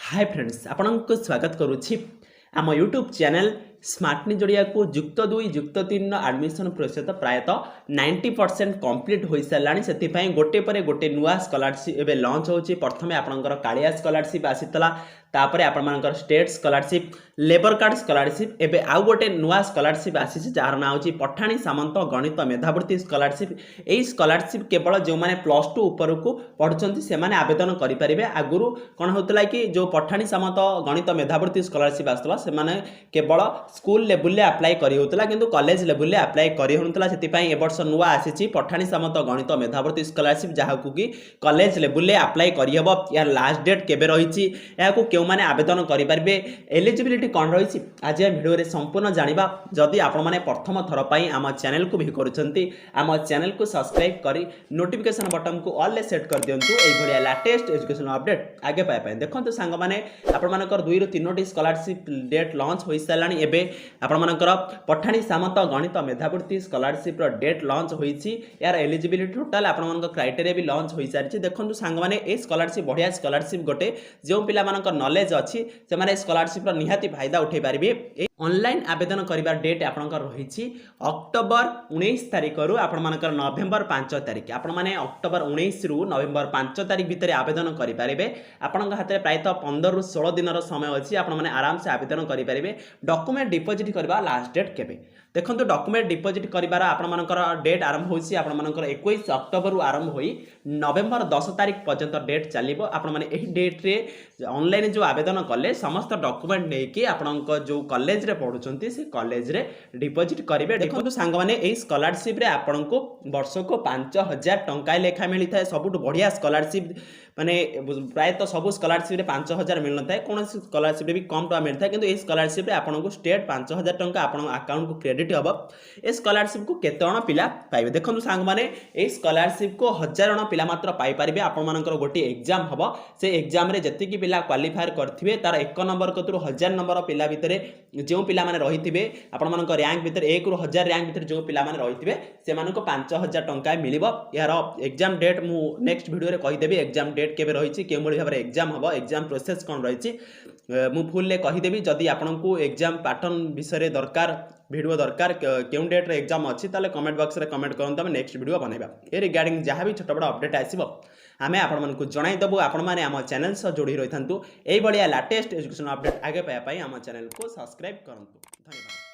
Hi friends आपनको स्वागत करुच्ची आम YouTube channel स्मार्टनी जोड़िया को जुक्त 2 जुक्त 3 एडमिशन प्रोसेस प्रायतः 90% कंप्लीट हो सारा से गोटे पर गोटे नुआ स्कॉलरशिप एवं लॉन्च होची। प्रथम आपंकर कालिया स्कॉलरशिप आसीला तापर आपंकर state scholarship labour card scholarship एवं आउ गोटे नुआ स्कॉलरशिप आसी जार ना हो पठाणी सामंत गणित मेधावृत्ति स्कॉलरशिप। यही स्कॉलरशिप केवल जो मैंने +2 ऊपर को पढ़ुंट से आवेदन करेंगे। आगुरी कौन होता कि जो पठाणी सामंत गणित मेधावृत्ति स्कॉलरशिप आसला से केवल स्कूल लेवल अप्लाई करा किंतु कॉलेज लेवल अप्लाई करूला से वर्ष नुआ आसी पठाणी सामंत गणित मेधावृत्ति स्कॉलरशिप जहाँ कि कॉलेज लेवल अप्लाई करहब। यार लास्ट डेट केबे रही क्यों मैंने आवेदन करेंगे एलिजिबिलिटी कौन रही आज भिडियो संपूर्ण जाना। जदि आपण मैंने प्रथम थर पर आम चैनल को भी करुँच चैनल को सब्सक्राइब कर नोटिफिकेशन बटन को ऑल सेट कर दिंतु ये लेटेस्ट एजुकेशन अपडेट आगे पाए। देखो सांग मैंने आपर 2 ରୁ 3ଟି स्कॉलरशिप डेट लॉन्च हो सारा एवं आपर पठाणी सामंत गणित मेधावृत्ति स्कॉलरशिप डेट लॉन्च होती। यार एलिजिबिलिटी टोटाल आपर क्राइटेरिया भी लॉन्च हो सारी। देखो सांग मैंने ये स्कॉलरशिप बढ़िया स्कॉलरशिप गोटे जो पिला नॉलेज अच्छी से स्कॉलरशिप निहाती फायदा उठे पारे। ऑनलाइन आवेदन करिबार डेट आपनकर रही अक्टोबर 19 तारिख रु आपनकर नवेम्बर 5 तारिख। आपण माने अक्टोबर 19 रु नवेम्बर 5 तारिख भितर आवेदन करेंगे। आपण हाथ में प्रायतः 15 ରୁ 16 दिन समय अच्छी आपण माने आराम से आवेदन करेंगे। डॉक्यूमेंट डिपोजिट करबा लास्ट डेट केबे देखो डॉक्यूमेंट डिपोजिट करिबार आपनकर डेट आरंभ होइछि आपनकर 21 अक्टोबर रु आरंभ होई नवेम्बर 10 तारिख पर्यंत डेट चलिबो। आपण माने एही डेट रे ऑनलाइन जो आवेदन कले समस्त डॉक्यूमेंट लेके आपनकर जो कॉलेज रे पढुचंती से कॉलेज रे डिपोजिट करेंगे। देखो सांग माने एही स्कॉलरशिप रे आपनको वर्ष को 5000 टंका लेखा मिली थाए। सबुठ बढ़िया स्कॉलरशिप माने प्रायतः सब स्कॉलरशिप रे 5000 मिल न थाए कौन स्कॉलरशिप रे भी कम टका मिलता है किंतु ए स्कॉलरशिप रे आपनको स्टेट 5000 टंका आपन अकाउंट को क्रेडिट हम। ए स्कॉलरशिप को केते जण पिला पाइबे देखो सांग माने ए स्कॉलरशिप को 1000 जण पिला मात्र पाई परिबे। आपण मानकर गोटे एग्जाम हम से एग्जाम रे जति की पिला क्वालिफायर करथिबे तार 1 नंबर कतरु 1000 नंबर पिला भितरे जो पिला माने रहिथिबे आपण मानकर रैंक भितर 1 ରୁ 1000 रैंक भितर जो पिला माने रहिथिबे से मानको 5000 टंका मिलिबो। यार एग्जाम डेट मु नेक्स्ट वीडियो रे कहि देबी एग्जाम डेट केबे रही केउ भली भाबरे एग्जाम हम एग्जाम प्रोसेस कोन रही मु फुल ले कहि देबी। जदि आपनको एग्जाम पैटर्न विषय दरकार वीडियो दरकार केउ डेट रे एग्जाम अच्छी ताले कमेंट बॉक्स रे कमेंट करंत हम नेक्स्ट वीडियो बनैबा। ए रिगार्डिंग जहाँ भी छोट बड़ अपडेट आसीबो आमे आपण मानकु जणाई दबु। आपण माने आम चैनल से जोड़ी रही थांतु एई बढिया लेटेस्ट एजुकेशन अपडेट आगे पाया आम चैनल को सब्सक्राइब करंतु। धन्यवाद।